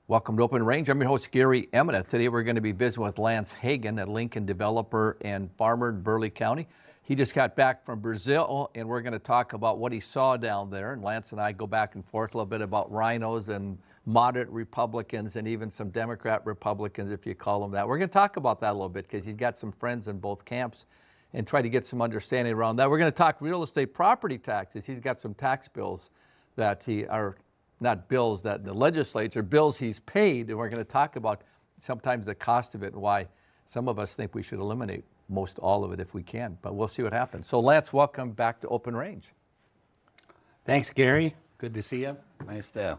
Welcome to Open Range. I'm your host, Gary Emineth. Today we're going to be visiting with Lance Hagan, a Lincoln developer and farmer in Burleigh County. He just got back from Brazil, and we're going to talk about what he saw down there. And Lance and I go back and forth a little bit about rhinos and moderate Republicans and even some Democrat Republicans, if you call them that. We're going to talk about that a little bit because he's got some friends in both camps and try to get some understanding around that. We're going to talk real estate property taxes. He's got some tax bills that are not bills that the legislature, bills he's paid, and we're going to talk about sometimes the cost of it and why some of us think we should eliminate most all of it if we can, but we'll see what happens. So Lance, welcome back to Open Range. Thanks, Gary. Good to see you. Nice to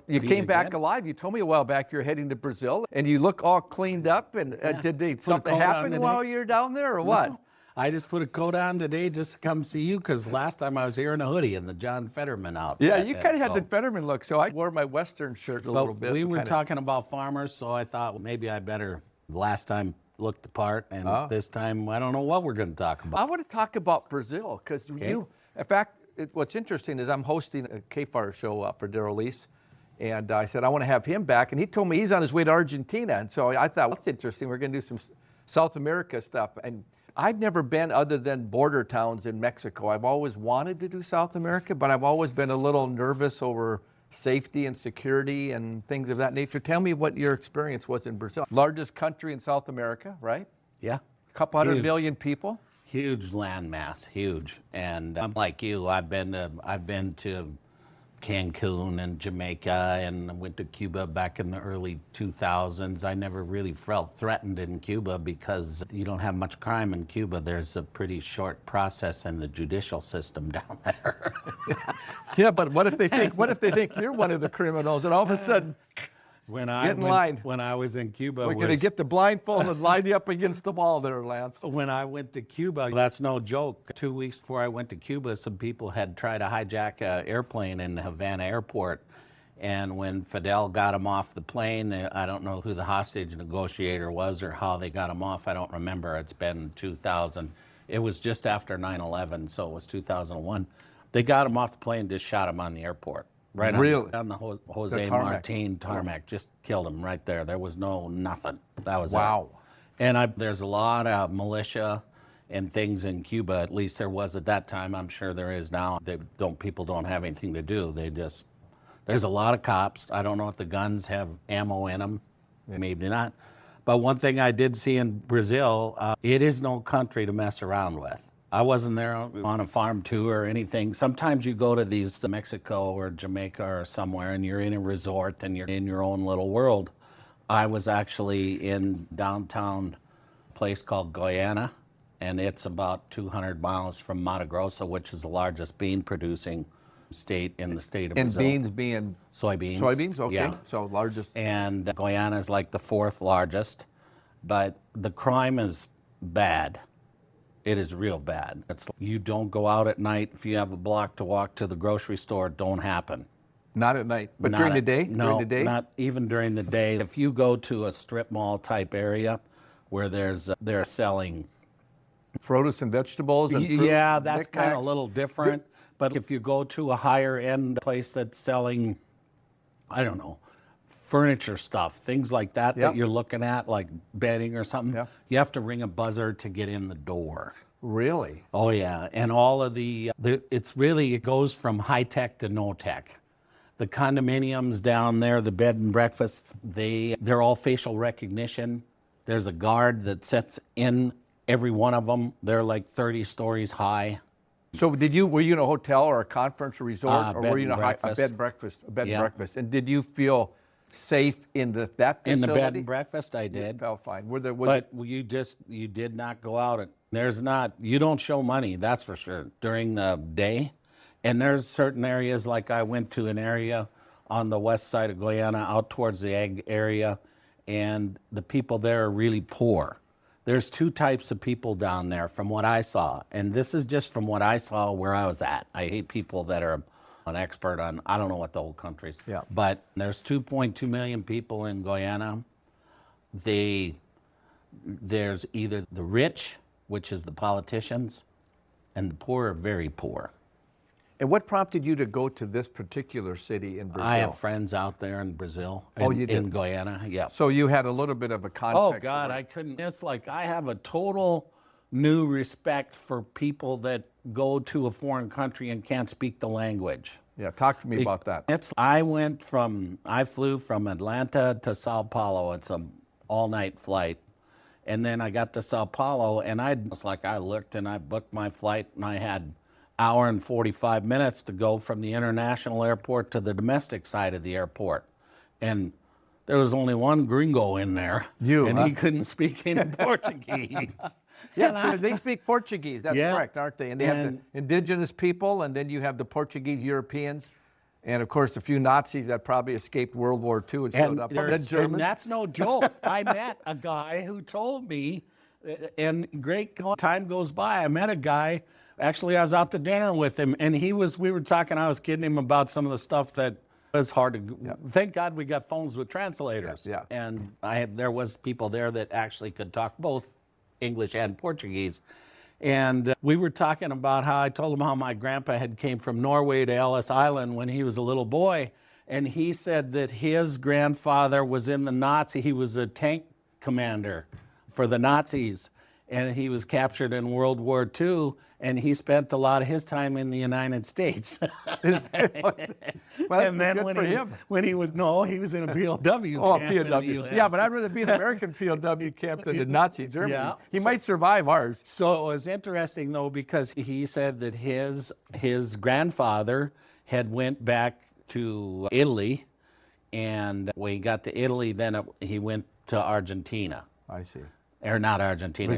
you see came you back again. alive. You told me a while back you're heading to Brazil, and you look all cleaned up, and did something coat on happen today. while you're down there, or what? No, I just put a coat on today just to come see you because last time I was here in a hoodie and the John Fetterman outfit. Yeah, you kind of had the Fetterman look, so I wore my Western shirt a little bit. We were talking about farmers, so I thought well, maybe I better, last time looked the part, and this time I don't know what we're going to talk about. I want to talk about Brazil because in fact, what's interesting is I'm hosting a KFAR show for Daryl Lease, and I said I want to have him back, and he told me he's on his way to Argentina, and so I thought, what's interesting, we're going to do some South America stuff, and I've never been other than border towns in Mexico. I've always wanted to do South America, but I've always been a little nervous over safety and security and things of that nature. Tell me what your experience was in Brazil. Largest country in South America, right? Yeah. A couple hundred million people. Huge landmass, huge. And I'm like you, I've been to Cancun and Jamaica, and I went to Cuba back in the early 2000s. I never really felt threatened in Cuba because you don't have much crime in Cuba. There's a pretty short process in the judicial system down there. Yeah, but what if they think you're one of the criminals, and all of a sudden When get in line. When I was in Cuba, We're going to get the blindfold and line you up against the wall there, Lance. When I went to Cuba, that's no joke. 2 weeks before I went to Cuba, some people had tried to hijack an airplane in the Havana airport. And when Fidel got them off the plane, I don't know who the hostage negotiator was or how they got them off. I don't remember. It's been 2000. It was just after 9/11, so it was 2001. They got them off the plane, just shot them on the airport. Right on the Jose Martin tarmac, just killed him right there. There was nothing. That was wow. It. And there's a lot of militia and things in Cuba. At least there was at that time. I'm sure there is now. People don't have anything to do. There's a lot of cops. I don't know if the guns have ammo in them. Maybe not. But one thing I did see in Brazil, it is no country to mess around with. I wasn't there on a farm tour or anything. Sometimes you go to these Mexico or Jamaica or somewhere and you're in a resort and you're in your own little world. I was actually in downtown place called Goiânia, and it's about 200 miles from Mato Grosso, which is the largest bean producing state in the state of Brazil. And beans being? Soybeans. Soybeans, okay. Yeah. So largest. And Goiânia is like the fourth largest, but the crime is bad. It is real bad. You don't go out at night. If you have a block to walk to the grocery store, it don't happen. Not at night, but during the day? No, during the day? Not even during the day. If you go to a strip mall type area where they're selling produce and vegetables and fruit, yeah, that's kind of a knickknacks. little different. But if you go to a higher end place that's selling, I don't know, furniture stuff, things like that that you're looking at, like bedding or something, you have to ring a buzzer to get in the door. Really? Oh yeah, and all of it goes from high tech to no tech. The condominiums down there, the bed and breakfasts, they're all facial recognition. There's a guard that sits in every one of them. They're like 30 stories high. So were you in a hotel or a conference or resort, or were you in a bed and breakfast? And did you feel safe in that facility? In the bed and breakfast, I did. You felt fine. But you did not go out. You don't show money, that's for sure, during the day. And there's certain areas, like I went to an area on the west side of Goiânia, out towards the ag area, and the people there are really poor. There's two types of people down there from what I saw. And this is just from what I saw where I was at. I hate people that are an expert on, I don't know what the whole country is. Yeah. But there's 2.2 million people in Goiânia. There's either the rich, which is the politicians, and the poor are very poor. And what prompted you to go to this particular city in Brazil? I have friends out there in Brazil. Oh, you did? In Goiânia, yeah. So you had a little bit of a context. Oh, God, I couldn't. It's like I have a total new respect for people that go to a foreign country and can't speak the language. Yeah, talk to me about that. I flew from Atlanta to Sao Paulo. It's an all-night flight. And then I got to Sao Paulo, and I looked and I booked my flight, and I had hour and 45 minutes to go from the international airport to the domestic side of the airport. And there was only one gringo in there. And he couldn't speak any Portuguese. Yeah, they speak Portuguese. That's Yeah. correct, aren't they? And they have the indigenous people, and then you have the Portuguese Europeans, and of course a few Nazis that probably escaped World War II and showed up. And that's no joke. I met a guy who told me, and great time goes by, I met a guy, actually I was out to dinner with him, and we were talking, I was kidding him about some of the stuff that was hard to, thank God we got phones with translators. Yeah. And there was people there that actually could talk both English and Portuguese. And we were talking about how I told him how my grandpa had came from Norway to Ellis Island when he was a little boy. And he said that his grandfather was in the Nazi, he was a tank commander for the Nazis. And he was captured in World War II, and he spent a lot of his time in the United States. Well, And then he was in a POW camp in the US. Yeah, but I'd rather be an American POW camp than in Nazi Germany. Yeah. He might survive ours. So it was interesting, though, because he said that his grandfather had went back to Italy, and when he got to Italy, then he went to Argentina. I see. Or not Argentina,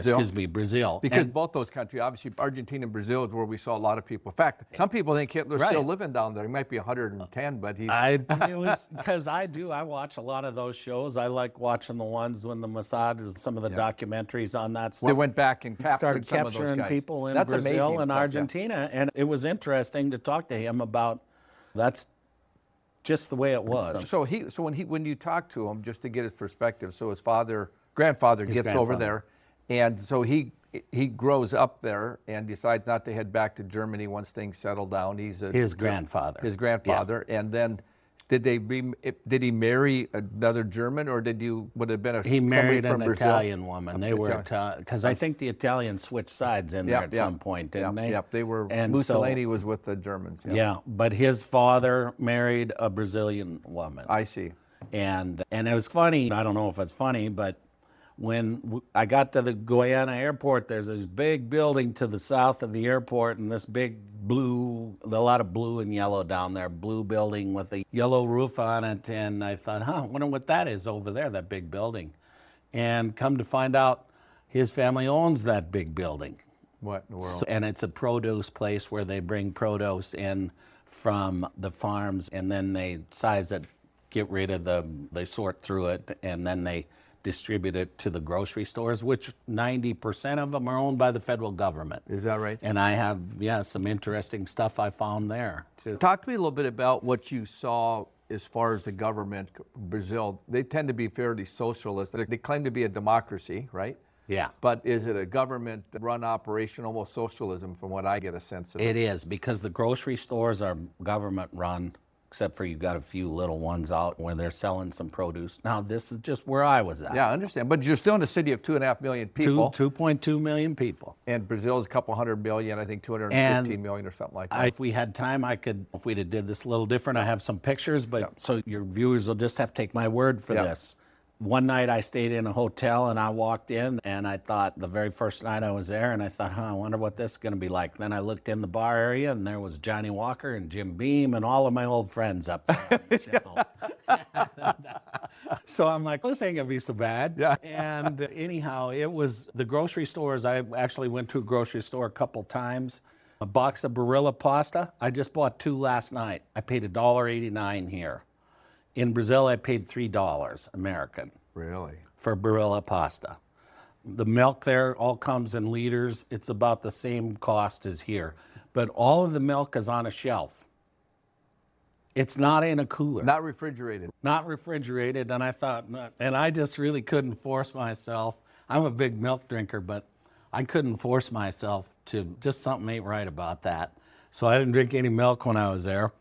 Brazil. Because both those countries, obviously Argentina and Brazil is where we saw a lot of people. In fact, some people think Hitler's still living down there. He might be 110, but he's... Because I watch a lot of those shows. I like watching the ones when the Mossad is some of the documentaries on that stuff. They went back and started some of those capturing guys. people in That's Brazil amazing and stuff, Argentina. And it was interesting to talk to him about that's just the way it was. So when you talk to him, just to get his perspective, so his grandfather gets over there, and so he grows up there and decides not to head back to Germany once things settle down. He's his grandfather. And then did he marry another German, or would it have been he married an Brazil? Italian woman. They were because I think the Italians switched sides in there at some point, didn't they? Yep, they were. And Mussolini was with the Germans. Yeah, but his father married a Brazilian woman. I see. And it was funny. I don't know if it's funny, but when I got to the Goiânia airport, there's this big building to the south of the airport, and this big a lot of blue and yellow down there, blue building with a yellow roof on it. And I thought, I wonder what that is over there, that big building. And come to find out, his family owns that big building. What in the world? And it's a produce place where they bring produce in from the farms, and then they size it, get rid of they sort through it, and then they distribute it to the grocery stores, which 90% of them are owned by the federal government. Is that right? And I have, some interesting stuff I found there, too. Talk to me a little bit about what you saw as far as the government. Brazil, they tend to be fairly socialist. They claim to be a democracy, right? Yeah. But is it a government-run operation, almost socialism, from what I get a sense of it? It is, because the grocery stores are government-run, except for you've got a few little ones out where they're selling some produce. Now, this is just where I was at. Yeah, I understand. But you're still in a city of 2.5 million people. 2.2 million people. And Brazil is a couple 100 million, I think 215 million or something like that. If we had time, if we'd have did this a little different, I have some pictures, but so your viewers will just have to take my word for this. One night I stayed in a hotel and I walked in and I thought, the very first night I was there, and I thought, I wonder what this is going to be like. Then I looked in the bar area and there was Johnny Walker and Jim Beam and all of my old friends up there. So I'm like, this ain't going to be so bad. Yeah. And anyhow, it was the grocery stores. I actually went to a grocery store a couple times. A box of Barilla pasta, I just bought 2 last night. I paid $1.89 here. In Brazil, I paid $3 American. Really? For Barilla pasta. The milk there all comes in liters. It's about the same cost as here. But all of the milk is on a shelf. It's not in a cooler. Not refrigerated. Not refrigerated. And I thought, and I just really couldn't force myself. I'm a big milk drinker, but I couldn't force myself to, just something ain't right about that. So I didn't drink any milk when I was there.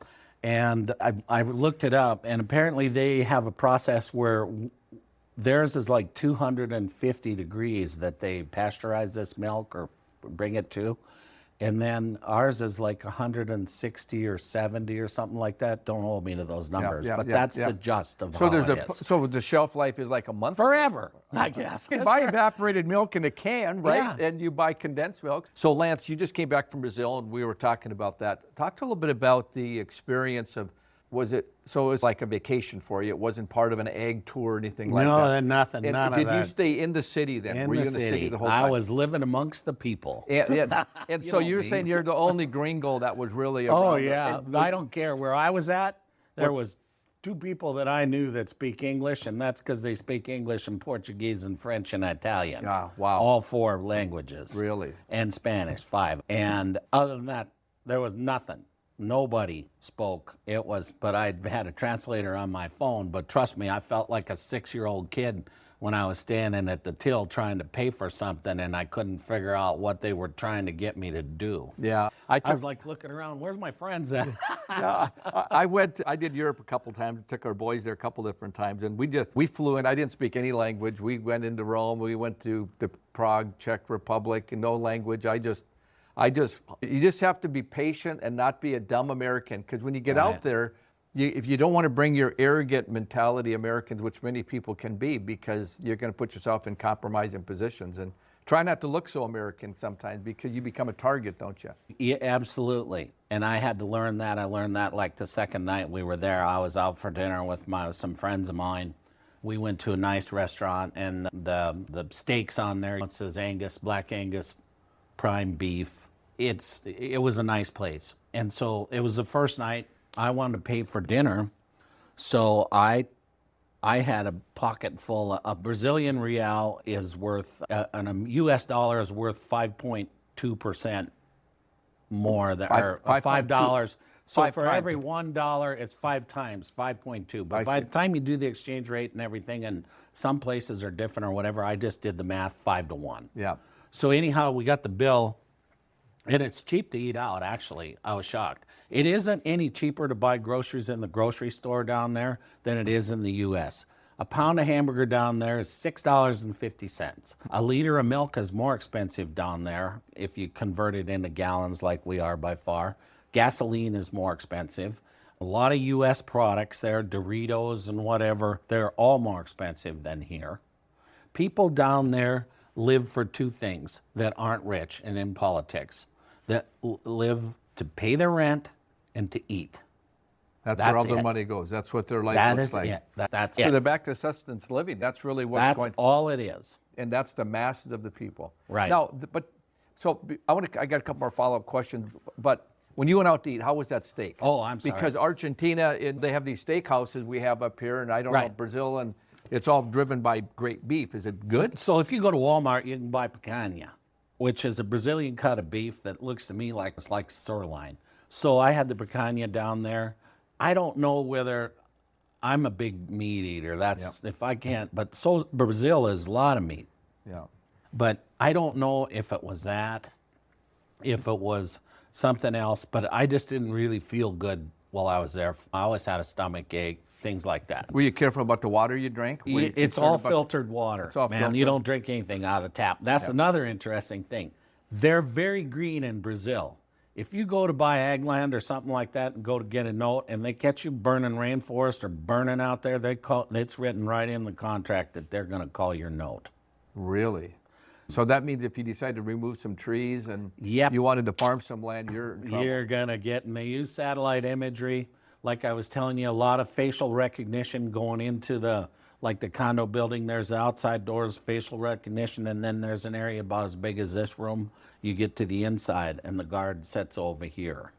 And I looked it up, and apparently they have a process where theirs is like 250 degrees that they pasteurize this milk or bring it to. And then ours is like 160 or 70 or something like that. Don't hold me to those numbers, but that's the gist of how it is. So the shelf life is like a month? Forever, I guess. You can buy evaporated milk in a can, right? Yeah. And you buy condensed milk. So Lance, you just came back from Brazil, and we were talking about that. Talk a little bit about the experience of, it was like a vacation for you? It wasn't part of an ag tour or anything like that? No, nothing, and none of that. Did you stay in the city then? Were you in the city the whole time? I was living amongst the people. And so you're saying you're the only gringo that was really around. Oh, yeah. I don't care. Where I was at, there was 2 people that I knew that speak English, and that's because they speak English and Portuguese and French and Italian. Ah, wow. All 4 languages. Really? And Spanish, 5. And other than that, there was nothing. Nobody spoke. But I had a translator on my phone. But trust me, I felt like a 6-year-old kid when I was standing at the till trying to pay for something, and I couldn't figure out what they were trying to get me to do. Yeah. I was like looking around, where's my friends at? Yeah, I did Europe a couple times, took our boys there a couple different times, and we flew in. I didn't speak any language. We went into Rome, we went to the Prague, Czech Republic, and no language. You just have to be patient and not be a dumb American, because when you get out there, if you don't want to bring your arrogant mentality Americans, which many people can be, because you're going to put yourself in compromising positions, and try not to look so American sometimes, because you become a target, don't you? Yeah, absolutely. And I had to learn that. I learned that like the second night we were there. I was out for dinner with some friends of mine. We went to a nice restaurant, and the steaks on there, it says Angus, Black Angus, prime beef. It was a nice place. And so it was the first night I wanted to pay for dinner. So I had a pocket full of, a Brazilian real is worth, and a US dollar is worth 5.2% more than, or $5. So for every $1, it's 5 times, 5.2. But by the time you do the exchange rate and everything, and some places are different or whatever, I just did the math 5 to 1. Yeah. So anyhow, we got the bill. And it's cheap to eat out, actually. I was shocked. It isn't any cheaper to buy groceries in the grocery store down there than it is in the U.S. A pound of hamburger down there is $6.50. A liter of milk is more expensive down there if you convert it into gallons like we are by far. Gasoline is more expensive. A lot of U.S. products there, Doritos and whatever, they're all more expensive than here. People down there live for 2 things that aren't rich and in politics. That live to pay their rent and to eat. That's where all their money goes. That's what their life looks like. That's so it. they're back to sustenance living. That's really what's That's going. all it is. And that's the masses of the people. Right. Now, I got a couple more follow-up questions. But when you went out to eat, how was that steak? Oh, I'm sorry. Because Argentina, they have these steakhouses we have up here, and I don't know, Brazil, and it's all driven by great beef. Is it good? So if you go to Walmart, you can buy picanha, which is a Brazilian cut of beef that looks to me like it's like sirloin. So I had the picanha down there. I don't know whether I'm a big meat eater. That's if I can't. But so Brazil is a lot of meat. Yeah. But I don't know if it was that, if it was something else. But I just didn't really feel good while I was there. I always had a stomach ache, things like that. Were you careful about the water you drank? It's all filtered water. It's all filtered. You don't drink anything out of the tap. That's another interesting thing. They're very green in Brazil. If you go to buy ag land or something like that and go to get a note and they catch you burning rainforest or burning out there, it's written right in the contract that they're going to call your note. Really? So that means if you decide to remove some trees and you wanted to farm some land, you're in trouble. You're going to get, and they use satellite imagery. Like I was telling you, a lot of facial recognition going into the condo building. There's outside doors, facial recognition, and then there's an area about as big as this room. You get to the inside, and the guard sits over here.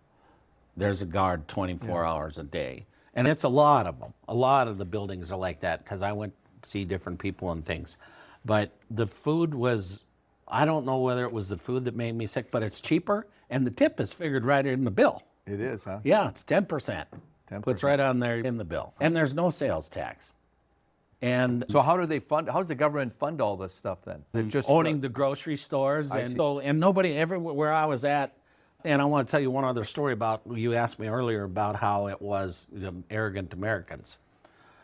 There's a guard 24 hours a day. And it's a lot of them. A lot of the buildings are like that, because I went to see different people and things. But the food was, I don't know whether it was the food that made me sick, but it's cheaper, and the tip is figured right in the bill. It is, huh? Yeah, it's 10%. Puts right on there in the bill. And there's no sales tax. And so how does the government fund all this stuff then? Just owning the grocery stores, and nobody everywhere where I was at, And I want to tell you one other story about, you asked me earlier about how it was the arrogant Americans.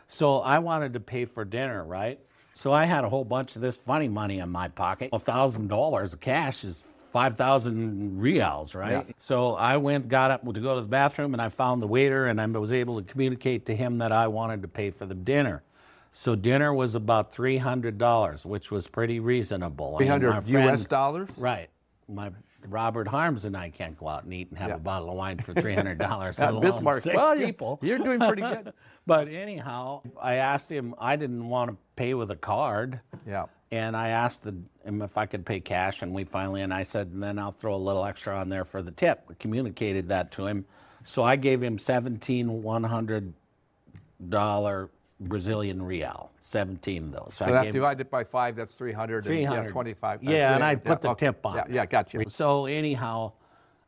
So I wanted to pay for dinner, right? So I had a whole bunch of this funny money in my pocket. $1,000 of cash is 5,000 reals, right? Yeah. So I got up to go to the bathroom, and I found the waiter, and I was able to communicate to him that I wanted to pay for the dinner. So dinner was about $300, which was pretty reasonable. 300 US dollars? Right. My Robert Harms and I can't go out and eat and have a bottle of wine for $300. let alone Bismarck, six well, people. You're doing pretty good. But anyhow, I asked him, I didn't want to pay with a card. Yeah. And I asked him if I could pay cash, and I said, and then I'll throw a little extra on there for the tip. I communicated that to him. So I gave him $1,700 Brazilian real, 17 of those. So that divided by 5, that's 300. 300. And, 25. Yeah, and I put the tip on. Yeah, gotcha. So anyhow,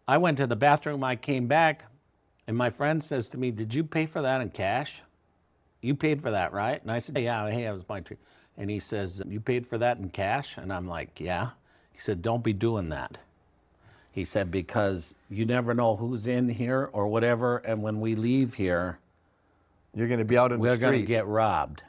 I went to the bathroom, I came back, and my friend says to me, did you pay for that in cash? You paid for that, right? And I said, yeah, hey, that was my treat. And he says, you paid for that in cash? And I'm like, yeah. He said, don't be doing that. He said, because you never know who's in here or whatever, and when we leave here, you're going to be out in the street. We're going to get robbed.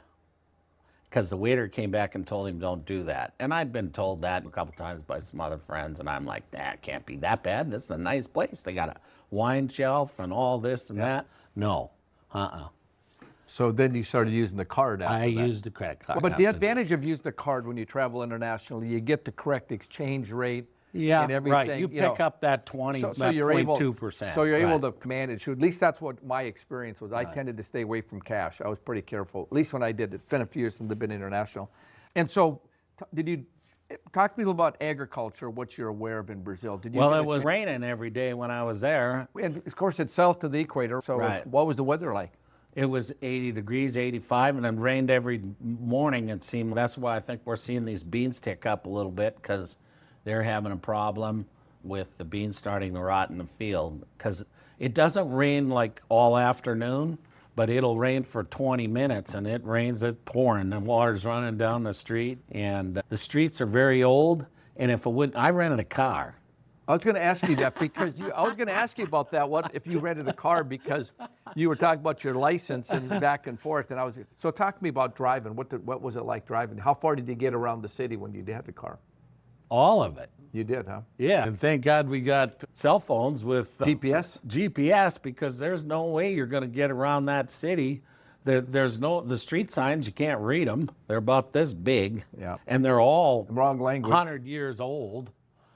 Because the waiter came back and told him, don't do that. And I'd been told that a couple times by some other friends, and I'm like, that can't be that bad. This is a nice place. They got a wine shelf and all this and that. No, So then you started using the card after I used the credit card. But the advantage of using the card when you travel internationally, you get the correct exchange rate and everything. Right. You pick up that 0.2%. So you're able to manage. At least that's what my experience was. I tended to stay away from cash. I was pretty careful, at least when I did. It's been a few years since I've been international. And so did you talk to me a little about agriculture, what you're aware of in Brazil? Well, it was raining every day when I was there. And of course, it's south to the equator. So what was the weather like? It was 80 degrees, 85, and it rained every morning, it seemed. That's why I think we're seeing these beans tick up a little bit, because they're having a problem with the beans starting to rot in the field. Because it doesn't rain like all afternoon, but it'll rain for 20 minutes, and it rains, it's pouring, and water's running down the street. And the streets are very old, and if it would, I rented a car. I was going to ask you that because I was going to ask you about that. What if you rented a car, because you were talking about your license and back and forth, and so talk to me about driving. What was it like driving? How far did you get around the city when you had the car? All of it. You did, huh? Yeah, and thank God we got cell phones with GPS. GPS, because there's no way you're going to get around that city. The street signs, you can't read them. They're about this big, and they're all wrong language, 100 years old.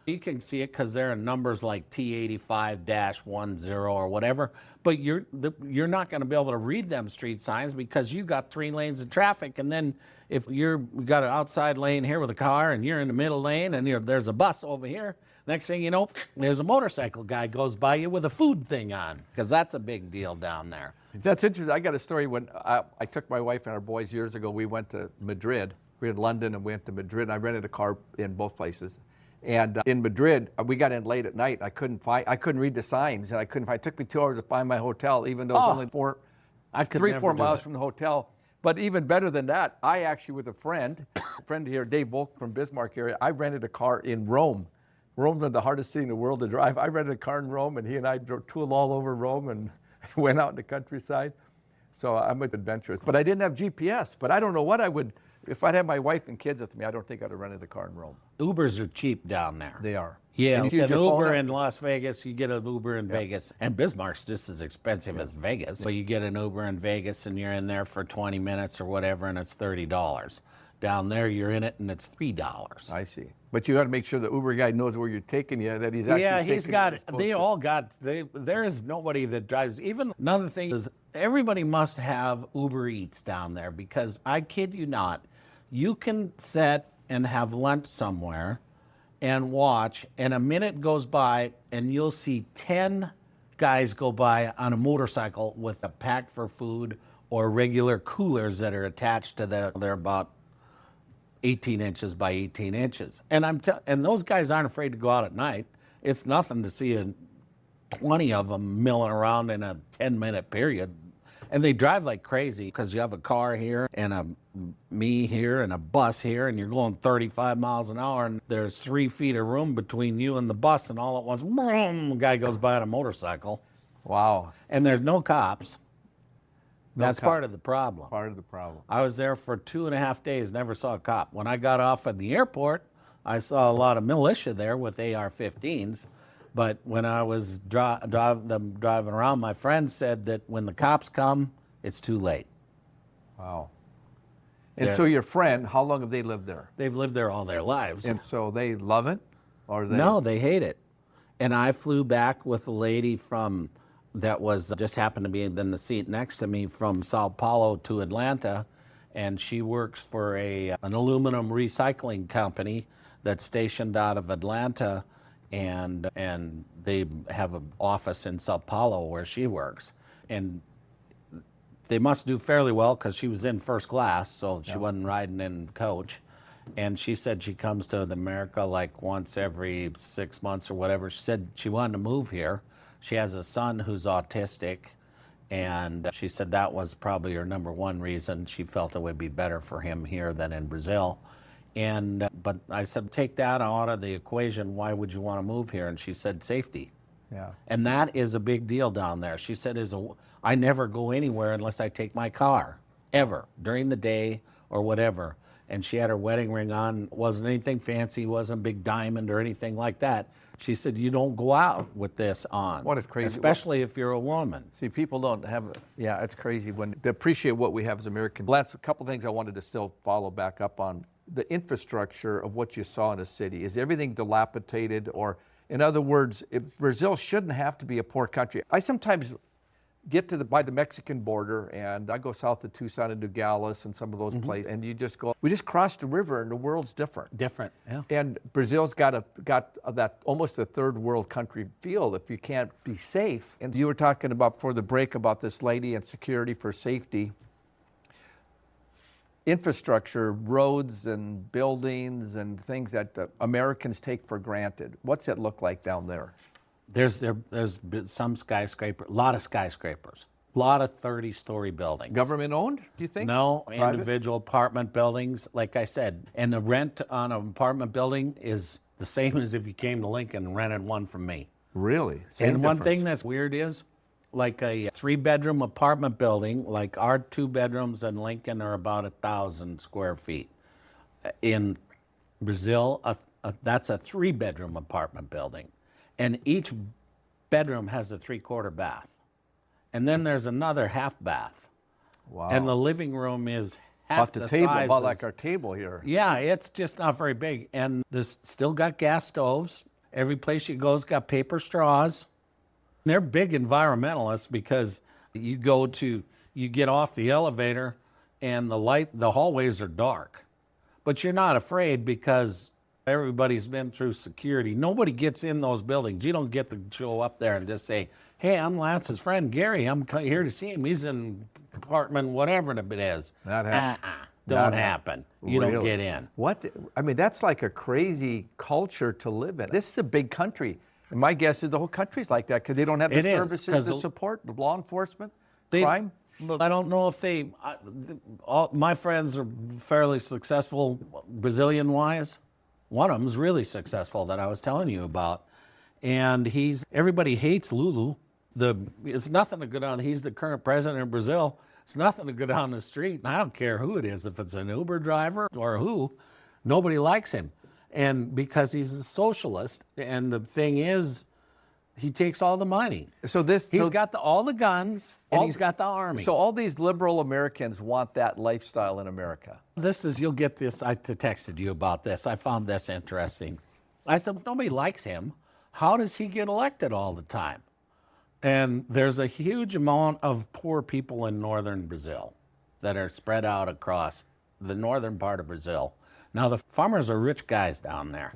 You can see it because they're in numbers like T85-10 or whatever, but you're not going to be able to read them street signs because you got 3 lanes of traffic, and then if you got an outside lane here with a car and you're in the middle lane and there's a bus over here, next thing you know, there's a motorcycle guy goes by you with a food thing on, because that's a big deal down there. That's interesting. I got a story when I took my wife and our boys years ago. We went to Madrid. We were in London and went to Madrid. And I rented a car in both places. And in Madrid, we got in late at night. I couldn't read the signs, and it took me 2 hours to find my hotel, even though it was only 3-4 miles from the hotel. But even better than that, I actually, with a friend here, Dave Volk from Bismarck area, I rented a car in Rome. Rome's the hardest city in the world to drive. I rented a car in Rome, and he and I drove all over Rome and went out in the countryside. So I'm adventurous. But I didn't have GPS, but I don't know what I would. If I'd had my wife and kids with me, I don't think I'd have rented a car in Rome. Ubers are cheap down there. They are. Yeah, an Uber in Las Vegas, you get an Uber in Vegas. And Bismarck's just as expensive as Vegas. So you get an Uber in Vegas and you're in there for 20 minutes or whatever, and it's $30. Down there, you're in it and it's $3. I see. But you got to make sure the Uber guy knows where you're taking you, that he's actually taking you. There is nobody that drives. Even another thing is, everybody must have Uber Eats down there, because I kid you not, you can sit and have lunch somewhere and watch, and a minute goes by and you'll see 10 guys go by on a motorcycle with a pack for food or regular coolers that are attached to they're about 18 inches by 18 inches. And those guys aren't afraid to go out at night. It's nothing to see 20 of them milling around in a 10-minute period. And they drive like crazy, because you have a car here and me here and a bus here, and you're going 35 miles an hour, and there's 3 feet of room between you and the bus, and all at once, boom, a guy goes by on a motorcycle, Wow. and there's no cops. That's cops. part of the problem. Part of the problem. I was there for 2.5 days, never saw a cop. When I got off at the airport, I saw a lot of militia there with AR-15s. But when I was driving around, my friend said that when the cops come, it's too late. Wow. And so your friend, how long have they lived there? They've lived there all their lives. And so they love it? Or they... No, they hate it. And I flew back with a lady from, that was just happened to be in the seat next to me, from Sao Paulo to Atlanta. And she works for an aluminum recycling company that's stationed out of Atlanta. And they have an office in Sao Paulo where she works. And they must do fairly well because she was in first class, so she wasn't riding in coach. And she said she comes to America like once every 6 months or whatever. She said she wanted to move here. She has a son who's autistic, and she said that was probably her number one reason she felt it would be better for him here than in Brazil. And but I said, take that out of the equation. Why would you want to move here? And she said, safety. Yeah. And that is a big deal down there. She said, I never go anywhere unless I take my car, ever, during the day or whatever. And she had her wedding ring on. Wasn't anything fancy, wasn't a big diamond or anything like that. She said, you don't go out with this on. What is crazy. Especially if you're a woman. See, people don't have, yeah, it's crazy when they appreciate what we have as Americans. Lance, a couple things I wanted to still follow back up on. The infrastructure of what you saw in a city. Is everything dilapidated? Or, in other words, Brazil shouldn't have to be a poor country. I sometimes get to by the Mexican border, and I go south to Tucson and Nogales and some of those places, and you just go, we just crossed the river and the world's different. Different, yeah. And Brazil's got that almost a third world country feel if you can't be safe. And you were talking about before the break about this lady and security for safety. Infrastructure, roads and buildings and things that Americans take for granted. What's it look like down there? There's been some skyscrapers, a lot of skyscrapers, a lot of 30-story buildings. Government owned, do you think? No, Private? individual apartment buildings, like I said. And the rent on an apartment building is the same as if you came to Lincoln and rented one from me. Really? Same And one difference. thing that's weird is, like a 3-bedroom apartment building, like our 2 bedrooms in Lincoln are about 1,000 square feet. In Brazil, that's a 3-bedroom apartment building. And each bedroom has a 3/4 bath. And then there's another half bath. Wow. And the living room is half About the the table, size about as- like our table here. Yeah, it's just not very big. And there's still got gas stoves. Every place you go's got paper straws. They're big environmentalists because you get off the elevator and the hallways are dark. But you're not afraid because everybody's been through security. Nobody gets in those buildings. You don't get to show up there and just say, hey, I'm Lance's friend, Gary. I'm here to see him. He's in apartment, whatever it is. That happens. Don't happen. You don't Really? get in. What? I mean, that's like a crazy culture to live in. This is a big country. And my guess is the whole country's like that because they don't have the It is, services 'cause to support the law enforcement, They- crime. I don't know if all my friends are fairly successful Brazilian-wise. One of them's really successful that I was telling you about. And everybody hates Lula. It's nothing to go down. He's the current president of Brazil. It's nothing to go down the street. And I don't care who it is, if it's an Uber driver or who, nobody likes him. And because he's a socialist, and the thing is, he takes all the money. So He's got all the guns, and he's got the army. So all these liberal Americans want that lifestyle in America. You'll get this. I texted you about this. I found this interesting. I said, if nobody likes him, how does he get elected all the time? And there's a huge amount of poor people in northern Brazil that are spread out across the northern part of Brazil. Now, the farmers are rich guys down there.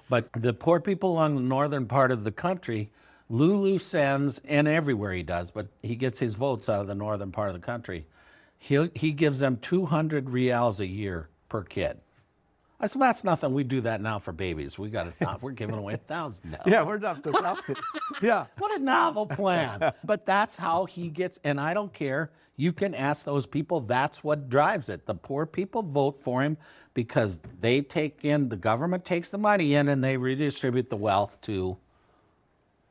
But the poor people on the northern part of the country, Lulu sends, and everywhere he does, but he gets his votes out of the northern part of the country. He gives them 200 reals a year per kid. I said, that's nothing. We do that now for babies. We got we're giving away $1,000. Yeah, we're not adopted. Yeah. What a novel plan. But that's how he gets, and I don't care. You can ask those people, that's what drives it. The poor people vote for him because they take in, the government takes the money in and they redistribute the wealth to.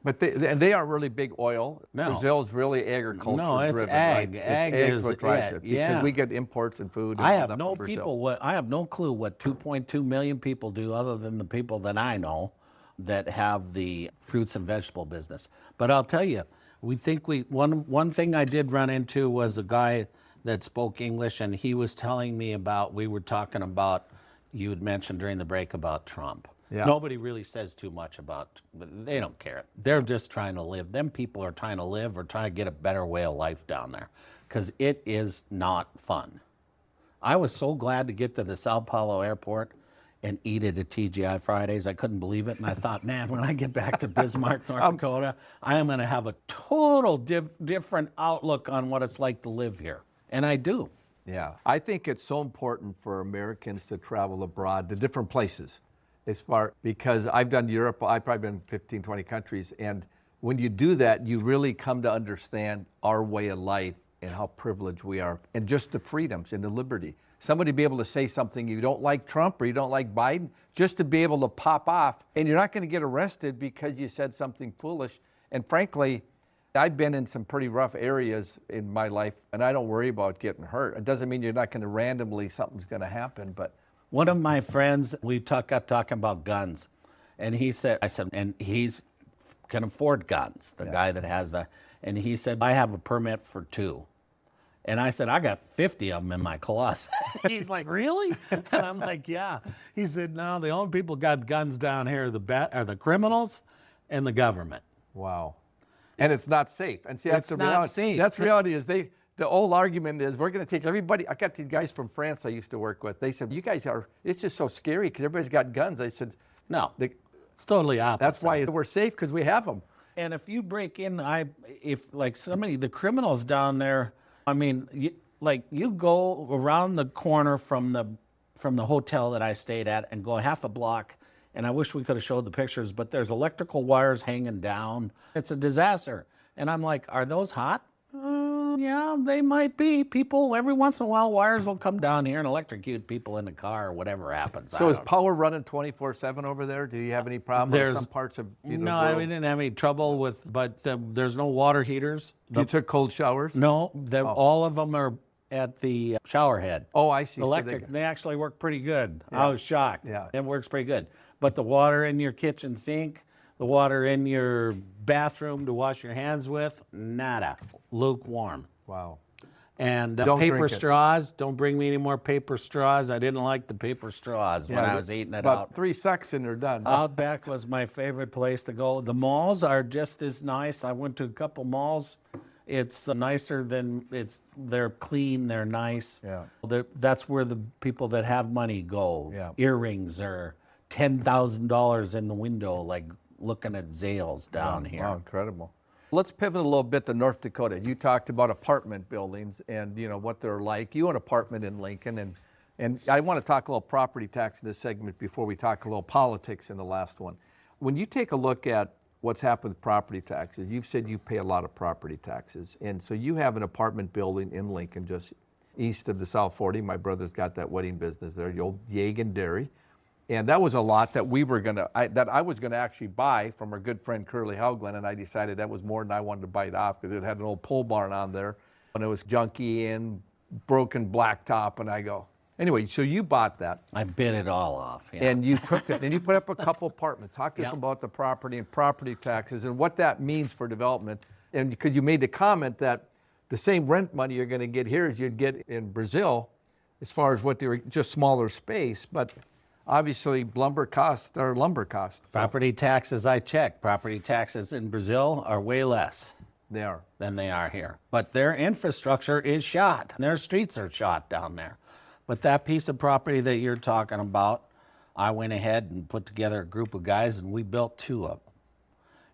But they aren't really big oil. No. Brazil's really agriculture No, it's driven. ag. Right? Ag It's is what drives it, it. Because yeah. we get imports and food. And I stuff have no from Brazil. people, I have no clue what 2.2 million people do other than the people that I know that have the fruits and vegetable business. But I'll tell you, one thing I did run into was a guy that spoke English, and he was telling me about, we were talking about, you had mentioned during the break about Trump. Yeah. Nobody really says too much about, they don't care. They're just trying to live. Them people are trying to live or trying to get a better way of life down there because it is not fun. I was so glad to get to the Sao Paulo airport and eat it at TGI Fridays. I couldn't believe it. And I thought, man, when I get back to Bismarck, North Dakota, I am going to have a total different outlook on what it's like to live here. And I do. Yeah. I think it's so important for Americans to travel abroad to different places. Because I've done Europe, I've probably been 15, 20 countries. And when you do that, you really come to understand our way of life and how privileged we are and just the freedoms and the liberty. Somebody be able to say something, you don't like Trump or you don't like Biden, just to be able to pop off. And you're not going to get arrested because you said something foolish. And frankly, I've been in some pretty rough areas in my life, and I don't worry about getting hurt. It doesn't mean you're not going to randomly, something's going to happen, but. One of my friends, we got talking about guns, and I said, and he's can afford guns, the guy that has and he said, I have a permit for 2. And I said, I got 50 of them in my closet. He's like, really? And I'm like, yeah. He said, no, the only people got guns down here are the criminals and the government. Wow. And it's not safe. And see, that's the not reality. safe. That's reality is the old argument is we're going to take everybody. I got these guys from France I used to work with. They said, you guys it's just so scary because everybody's got guns. I said, no, it's totally opposite. That's why we're safe because we have them. And if you break in, the criminals down there, I mean, you go around the corner from the hotel that I stayed at and go half a block, and I wish we could have showed the pictures, but there's electrical wires hanging down. It's a disaster. And I'm like, are those hot? Yeah, they might be. People, every once in a while, wires will come down here and electrocute people in the car or whatever happens. So is power running 24/7 over there? Do you have any problem in some parts of No, we didn't have any trouble but there's no water heaters. You took cold showers? No, all of them are at the shower head. Oh, I see. Electric. So they actually work pretty good. Yeah. I was shocked. Yeah. It works pretty good. But the water in your kitchen sink, the water in your bathroom to wash your hands with, nada. Lukewarm. Wow. And Don't paper drink it. straws. Don't bring me any more paper straws. I didn't like the paper straws when I was eating it about out. 3 sucks and they're done. Outback was my favorite place to go. The malls are just as nice. I went to a couple malls. It's nicer than they're clean, they're nice. Yeah. That's where the people that have money go. Yeah. Earrings are $10,000 in the window, like looking at Zales down here. Wow, incredible. Let's pivot a little bit to North Dakota. You talked about apartment buildings and what they're like. You own an apartment in Lincoln, and I want to talk a little property tax in this segment before we talk a little politics in the last one. When you take a look at what's happened with property taxes, you've said you pay a lot of property taxes, and so you have an apartment building in Lincoln, just east of the South 40. My brother's got that wedding business there, the old Hagan Dairy. And that was a lot that I was gonna actually buy from our good friend Curly Hauglin, and I decided that was more than I wanted to bite off because it had an old pole barn on there, and it was junky and broken blacktop, and I go, anyway, so you bought that. I bit it all off. Yeah. And you took it, and you put up a couple apartments. Talk to us about the property and property taxes and what that means for development. And because you made the comment that the same rent money you're gonna get here as you'd get in Brazil, as far as what they were, just smaller space, but obviously, lumber costs are lumber costs. Property taxes, I checked. Property taxes in Brazil are way less They are. than they are here. But their infrastructure is shot. Their streets are shot down there. But that piece of property that you're talking about, I went ahead and put together a group of guys, and we built 2 of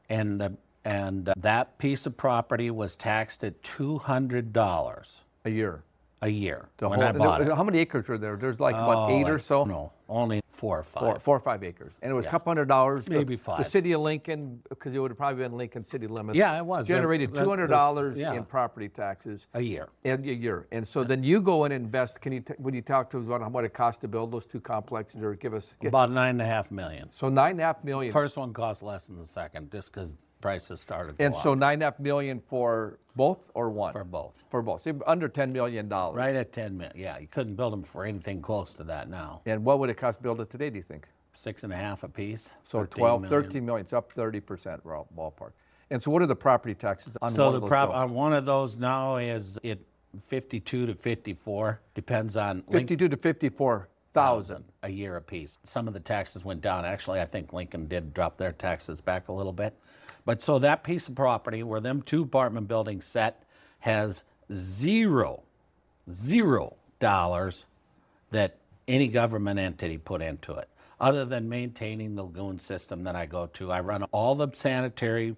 them. And that piece of property was taxed at $200 A year. a year The when I bought it. How many acres were there? There's like about 8 or like, so? No, only 4 or 5. 4 or 5 acres. And it was a couple $100. Maybe The 5. city of Lincoln, because it would have probably been Lincoln city limits. Yeah, it was. Generated $200 in property taxes. A year. A year. And so then you go in and invest. When you talk to us about what it costs to build those two complexes, or give us... About $9.5 million. So $9.5 million. First one cost less than the second, just because prices started to And go so up. $9.5 million for both or one? For both. For both. So under $10 million. Right at 10 million. Yeah, you couldn't build them for anything close to that now. And what would it cost to build it today, do you think? 6.5 a piece. So 13 million. It's up 30% ballpark. And so what are the property taxes on So one the of those? on one of those now is 52 to 54, depends on 52 to 54,000 a year a piece. Some of the taxes went down. Actually, I think Lincoln did drop their taxes back a little bit. But so that piece of property where them 2 apartment buildings set has $0 that any government entity put into it, other than maintaining the lagoon system that I go to. I run all the sanitary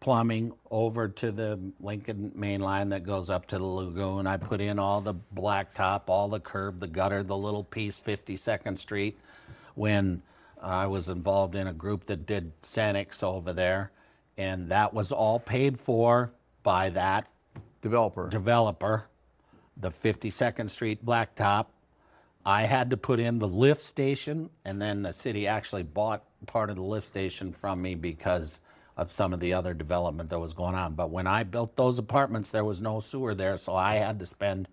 plumbing over to the Lincoln main line that goes up to the lagoon. I put in all the blacktop, all the curb, the gutter, the little piece 52nd Street when I was involved in a group that did Sanix over there. And that was all paid for by that developer. The 52nd Street blacktop. I had to put in the lift station, and then the city actually bought part of the lift station from me because of some of the other development that was going on. But when I built those apartments, there was no sewer there, so I had to spend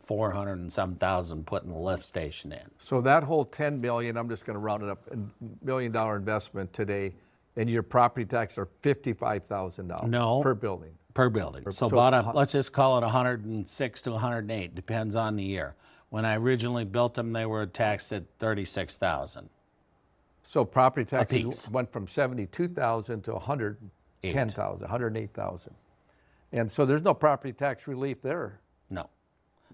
$400 and some thousand putting the lift station in. So that whole 10 million, I'm just going to round it up, $1 million investment today, and your property taxes are $55,000 No. per building. Per building. So about let's just call it 106 to 108, depends on the year. When I originally built them, they were taxed at $36,000. So property taxes Apiece. went from $72,000 to $110,000, $108,000. And so there's no property tax relief there. No,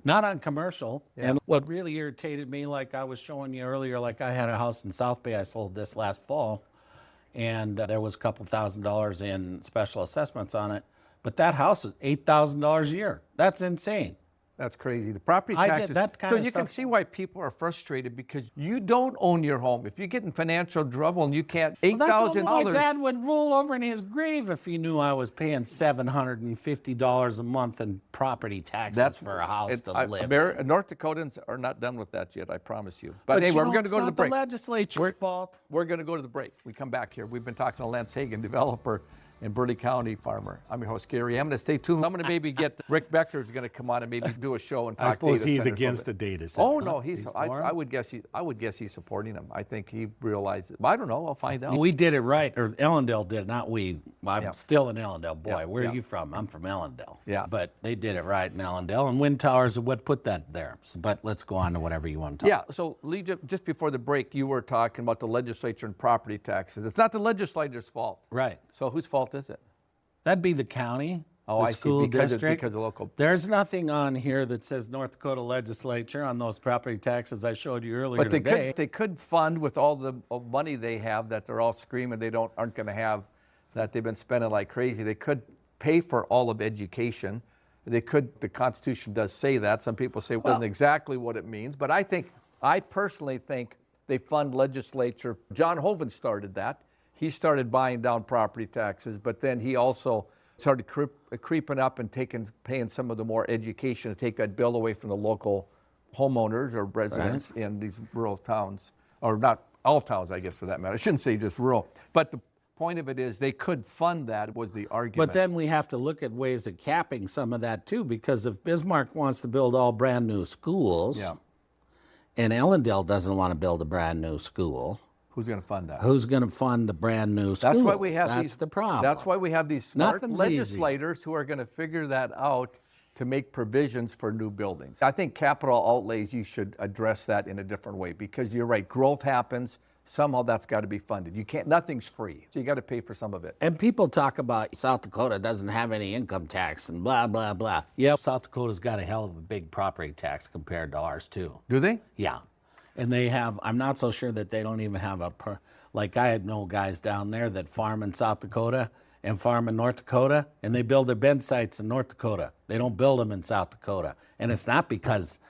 not on commercial. Yeah. And what really irritated me, like I was showing you earlier, like I had a house in South Bay, I sold this last fall, and there was a couple $1,000s in special assessments on it. But that house is $8,000 a year. That's insane. That's crazy. The property taxes. That kind so of you stuff. can see why people are frustrated, because you don't own your home. If you get in financial trouble and you can't, $8,000. My dad would roll over in his grave if he knew I was paying $750 a month in property taxes for a house to live in. North Dakotans are not done with that yet, I promise you. But anyway, we're going to go to the break. It's not the legislature's fault. We're going to go to the break. We come back here. We've been talking to Lance Hagan, developer and Burleigh County farmer. I'm your host, Gary Emineth. Stay tuned. I'm going to maybe get Rick Becker's going to come on and maybe do a show and talk. I suppose data he's centers against the data center. Oh no, I would guess he's supporting them. I think he realizes. But I don't know. I'll find out. We did it right, or Ellendale did, not we. I'm still an Ellendale boy. Yeah. Where are you from? I'm from Ellendale. Yeah. But they did it right in Ellendale, and wind towers are what put that there. But let's go on to whatever you want to talk about. Yeah, so Lee, just before the break, you were talking about the legislature and property taxes. It's not the legislature's fault. Right. So whose fault is it? That'd be the county, Oh, the I school see. Because district. of local. There's nothing on here that says North Dakota legislature on those property taxes I showed you earlier But today. they could fund with all the money they have that they're all screaming they aren't going to have, that they've been spending like crazy. They could pay for all of education. They could. The Constitution does say that. Some people say it doesn't exactly what it means. But I personally think they fund legislature. John Hoeven started that. He started buying down property taxes, but then he also started creeping up and paying some of the more education to take that bill away from the local homeowners or residents in these rural towns, or not all towns, I guess, for that matter. I shouldn't say just rural. But the point of it is they could fund that, was the argument. But then we have to look at ways of capping some of that too, because if Bismarck wants to build all brand new schools, and Ellendale doesn't want to build a brand new school, who's going to fund that? who's going to fund the brand new schools? That's why we have That's the problem. That's why we have these smart Nothing's legislators who are going to figure that out to make provisions for new buildings. I think capital outlays, you should address that in a different way, because you're right, growth happens. Somehow that's got to be funded. Nothing's free, so you got to pay for some of it. And people talk about South Dakota doesn't have any income tax and blah, blah, blah. Yeah, South Dakota's got a hell of a big property tax compared to ours too. Do they? Yeah. And they have, I'm not so sure that they don't even have like I had no guys down there that farm in South Dakota, and farm in North Dakota, and they build their bend sites in North Dakota. They don't build them in South Dakota. And it's not because,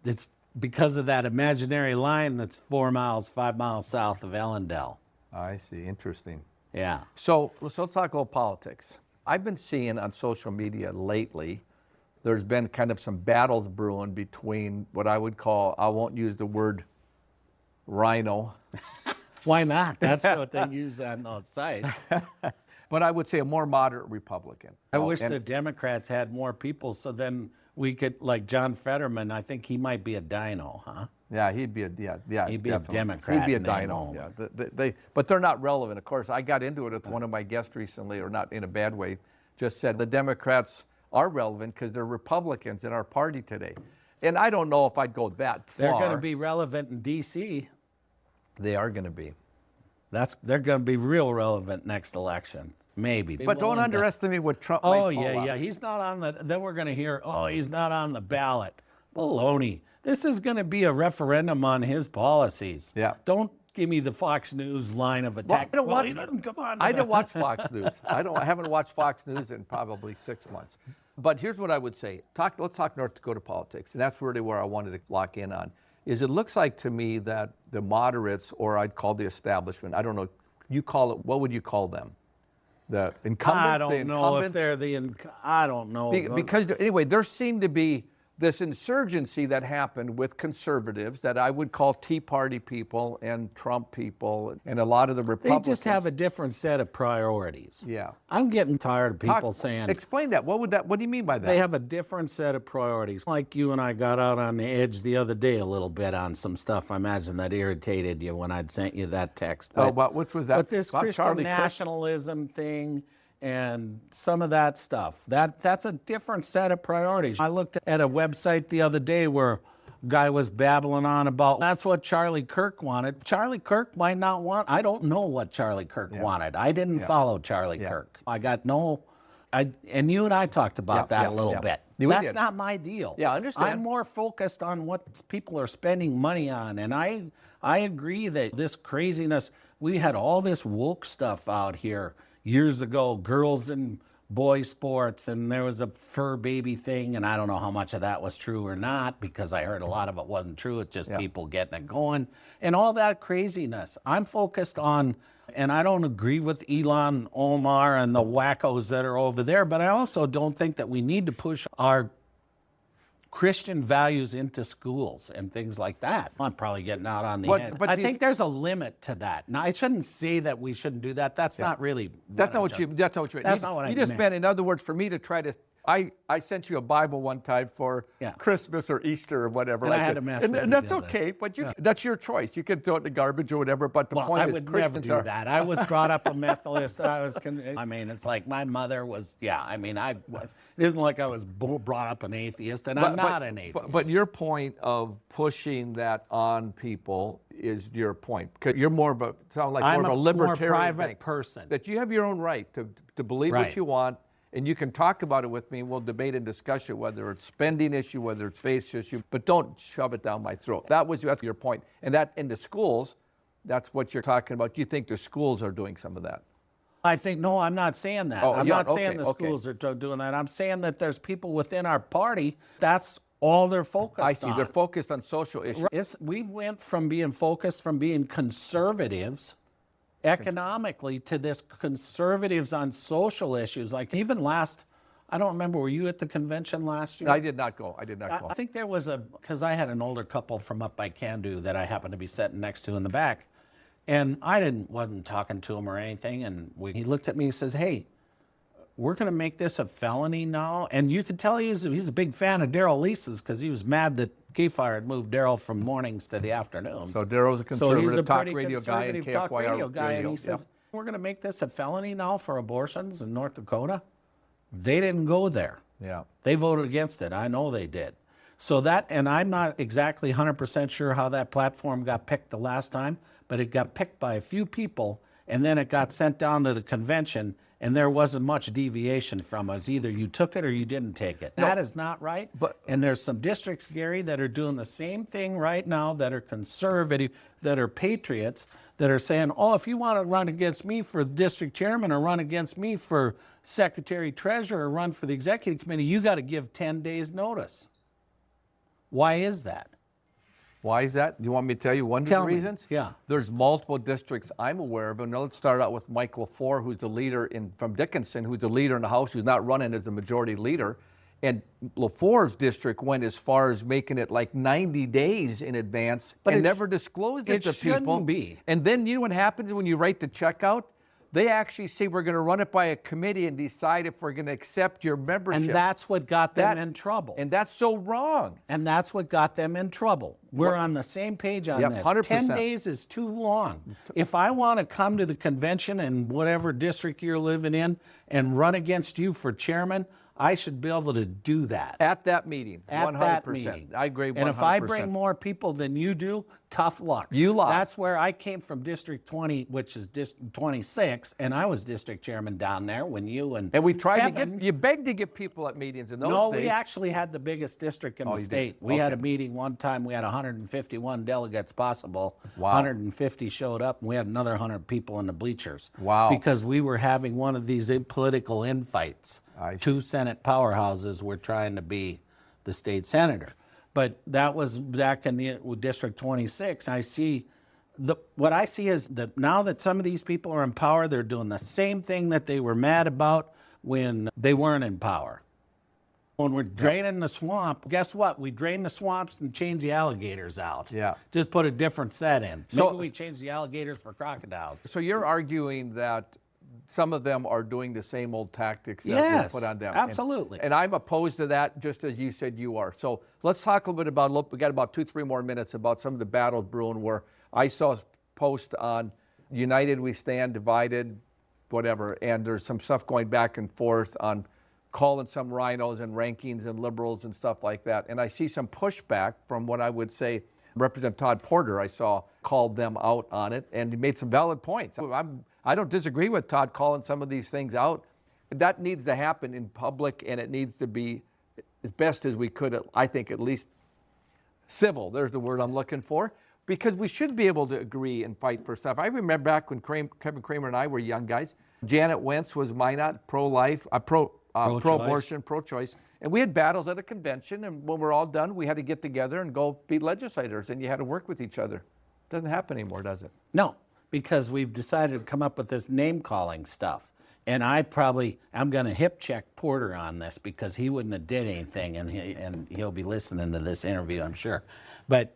it's because of that imaginary line that's 4 miles, 5 miles south of Ellendale. I see. Interesting. Yeah. So let's talk a little politics. I've been seeing on social media lately, there's been kind of some battles brewing between what I would call, I won't use the word rhino. Why not? That's what they use on those sites. But I would say a more moderate Republican. I wish the Democrats had more people, so then we could, like John Fetterman, I think he might be a dino, huh? Yeah, he'd be a He'd be definitely. a Democrat. He'd be a and they dino. won't. Yeah, but they're not relevant. Of course, I got into it with one of my guests recently, or not in a bad way. Just said the Democrats are relevant because they're Republicans in our party today, and I don't know if I'd go that far. They're going to be relevant in D.C. They are going to be. They're going to be real relevant next election, maybe. But don't underestimate what Trump. Oh might pull yeah, out. yeah. He's not on the. Then we're going to hear, oh, he's not on the ballot. Baloney. This is going to be a referendum on his policies. Yeah. Don't give me the Fox News line of attack. I don't watch. He doesn't come on. I don't watch Fox News. I haven't watched Fox News in probably 6 months. But here's what I would say. Let's talk North Dakota politics, and that's really where I wanted to lock in on. Is it looks like to me that the moderates, or I'd call the establishment, I don't know, you call it, what would you call them? The incumbent? I don't know if they're I don't know. Because anyway, there seemed to be this insurgency that happened with conservatives that I would call Tea Party people and Trump people and a lot of the Republicans. They just have a different set of priorities. Yeah. I'm getting tired of people saying. Explain that. What do you mean by that? They have a different set of priorities. Like you and I got out on the edge the other day a little bit on some stuff. I imagine that irritated you when I'd sent you that text. But which was that? But this Christian nationalism thing and some of that stuff, that's a different set of priorities. I looked at a website the other day where a guy was babbling on about that's what Charlie Kirk wanted. Charlie Kirk might not want, I don't know what Charlie Kirk wanted. I didn't follow Charlie Kirk. I got and you and I talked about that a little bit. That's not my deal. Yeah, I understand. I'm more focused on what people are spending money on. And I agree that this craziness, we had all this woke stuff out here years ago, girls and boy sports, and there was a fur baby thing, and I don't know how much of that was true or not, because I heard a lot of it wasn't true. It's just people getting it going and all that craziness. I'm focused on, and I don't agree with Elon Omar and the wackos that are over there, but I also don't think that we need to push our Christian values into schools and things like that. I'm probably getting out on the edge. But I think there's a limit to that. Now, I shouldn't say that we shouldn't do that. That's not really. That's not what you meant. That's not what I just meant. In other words, for me to try to. I sent you a Bible one time for Christmas or Easter or whatever. And I had to mess with and that's okay, but that's your choice. You can throw it in the garbage or whatever, but the point is I would never do that. I was brought up a Methodist. I mean, it's like my mother was, it isn't like I was brought up an atheist, and I'm not an atheist. But your point of pushing that on people is your point. Because you're more of a, sound like more of a libertarian more private person. That you have your own right to believe what you want. And you can talk about it with me, and we'll debate and discuss it, whether it's spending issue, whether it's faith issue, but don't shove it down my throat. That's your point. And that in the schools, that's what you're talking about. Do you think the schools are doing some of that? I think, no, I'm not saying that. I'm not saying the schools are doing that. I'm saying that there's people within our party, that's all they're focused on. I see, they're focused on social issues. We went from being focused, from being conservatives, economically, to this conservatives on social issues. Like even I don't remember, were you at the convention last year? I did not go. I think there was because I had an older couple from up by Candu that I happened to be sitting next to in the back. And I wasn't talking to him or anything. And he looked at me and says, hey, we're going to make this a felony now. And you could tell he's a big fan of Daryl Leese's because he was mad that K-Fire had moved Daryl from mornings to the afternoons. So Daryl's a conservative he's a talk pretty radio guy and conservative talk radio guy. radio. And he says, we're going to make this a felony now for abortions in North Dakota. They didn't go there. Yeah. They voted against it. I know they did. So and I'm not exactly 100% sure how that platform got picked the last time, but it got picked by a few people, and then it got sent down to the convention, and there wasn't much deviation from us. Either you took it or you didn't take it. No. That is not right. And there's some districts, Gary, that are doing the same thing right now, that are conservative, that are patriots, that are saying, oh, if you want to run against me for district chairman or run against me for secretary treasurer or run for the executive committee, you got to give 10 days notice. Why is that? Why is that? You want me to tell you one of the reasons? Yeah. There's multiple districts I'm aware of. And now let's start out with Mike LaFleur, who's the leader from Dickinson, who's the leader in the House, who's not running as the majority leader. And LaFleur's district went as far as making it like 90 days in advance and never disclosed it to people. It shouldn't be. And then you know what happens when you write the check out? They actually say we're going to run it by a committee and decide if we're going to accept your membership. And that's what got them in trouble. And that's so wrong. And that's what got them in trouble. We're on the same page on this. 100%. 10 days is too long. If I want to come to the convention in whatever district you're living in and run against you for chairman, I should be able to do that. At that meeting, At 100%. that meeting. I agree 100%. And if I bring more people than you do, tough luck. You lost. That's where I came from District 20, which is District 26, and I was district chairman down there when you and we tried Kevin, to get, you begged to get people at meetings in those days. No, we actually had the biggest district in the state. We had a meeting one time, we had 151 delegates possible. Wow. 150 showed up, and we had another 100 people in the bleachers. Wow. Because we were having one of these political infights. Two Senate powerhouses were trying to be the state senator. But that was back in the District 26. What I see is that now that some of these people are in power, they're doing the same thing that they were mad about when they weren't in power. When we're draining the swamp, guess what? We drain the swamps and change the alligators out. Yeah. Just put a different set in. So- Maybe we change the alligators for crocodiles. So you're arguing that some of them are doing the same old tactics that Yes, we put on them. absolutely. And I'm opposed to that, just as you said you are. So let's talk a little bit about, we got about 2-3 more minutes about some of the battles brewing, where I saw a post on United We Stand, Divided, whatever, and there's some stuff going back and forth on calling some rhinos and rankings and liberals and stuff like that. And I see some pushback from what I would say Representative Todd Porter, I saw, called them out on it, and he made some valid points. I don't disagree with Todd calling some of these things out. That needs to happen in public, and it needs to be as best as we could, I think, at least civil. There's the word I'm looking for, because we should be able to agree and fight for stuff. I remember back when Kevin Kramer and I were young guys, Janet Wentz was Minot, pro-life, pro-abortion, pro-choice. And we had battles at a convention, and when we're all done, we had to get together and go be legislators, and you had to work with each other. Doesn't happen anymore, does it? No, because we've decided to come up with this name-calling stuff. And I'm going to hip check Porter on this, because he wouldn't have did anything, and he'll be listening to this interview, I'm sure. But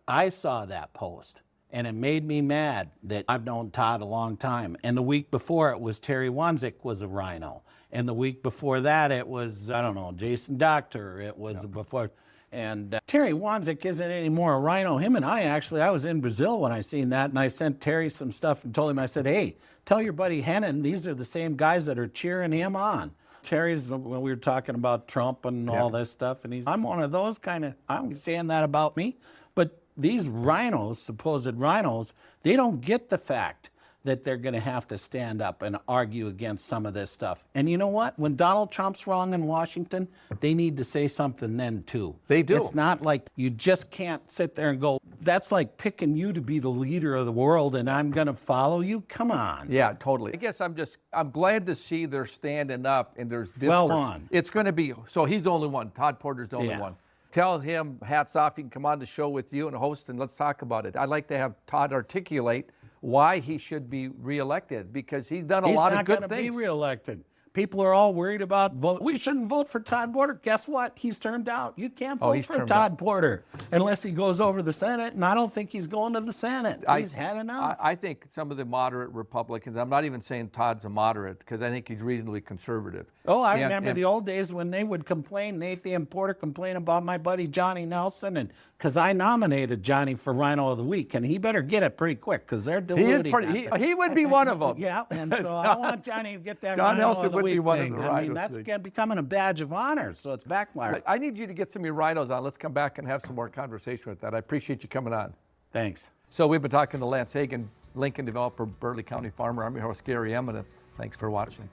I saw that post, and it made me mad that I've known Todd a long time. And the week before, it was Terry Wanzik was a rhino. And the week before that, it was, I don't know, Jason Doctor. It was before. And Terry Wanzik isn't anymore a rhino. Him and I was in Brazil when I seen that, and I sent Terry some stuff and told him, I said, hey, tell your buddy Hennon, these are the same guys that are cheering him on. Terry's, when we were talking about Trump and all this stuff, and I'm one of those kind of, I'm saying that about me. But these rhinos, supposed rhinos, they don't get the fact that they're going to have to stand up and argue against some of this stuff. And you know what? When Donald Trump's wrong in Washington, they need to say something then, too. They do. It's not like you just can't sit there and go, that's like picking you to be the leader of the world and I'm going to follow you? Come on. Yeah, totally. I guess I'm glad to see they're standing up and there's discourse. Well on. It's going to be, so he's the only one. Todd Porter's the only one. Tell him, hats off, he can come on the show with you and host, and let's talk about it. I'd like to have Todd articulate why he should be reelected, because he's done a lot of good things. He's not going to be reelected. People are all worried about vote. We shouldn't vote for Todd Porter. Guess what? He's turned out. You can't vote for Todd Porter unless he goes over the Senate, and I don't think he's going to the Senate. He's had enough. I think some of the moderate Republicans, I'm not even saying Todd's a moderate, because I think he's reasonably conservative. Oh, I remember the old days when they would complain, Nathan and Porter complain about my buddy Johnny Nelson, and because I nominated Johnny for Rhino of the Week, and he better get it pretty quick, because they're diluting he would be one of them. Yeah, and so I want Johnny to get that John Rhino Nelson of the would Week be one thing. of the I mean, Rhinos that's becoming a badge of honor, so it's backfired. I need you to get some of your rhinos on. Let's come back and have some more conversation with that. I appreciate you coming on. Thanks. So we've been talking to Lance Hagan, Lincoln developer, Burleigh County farmer. I'm your host, Gary Emineth. Thanks for watching.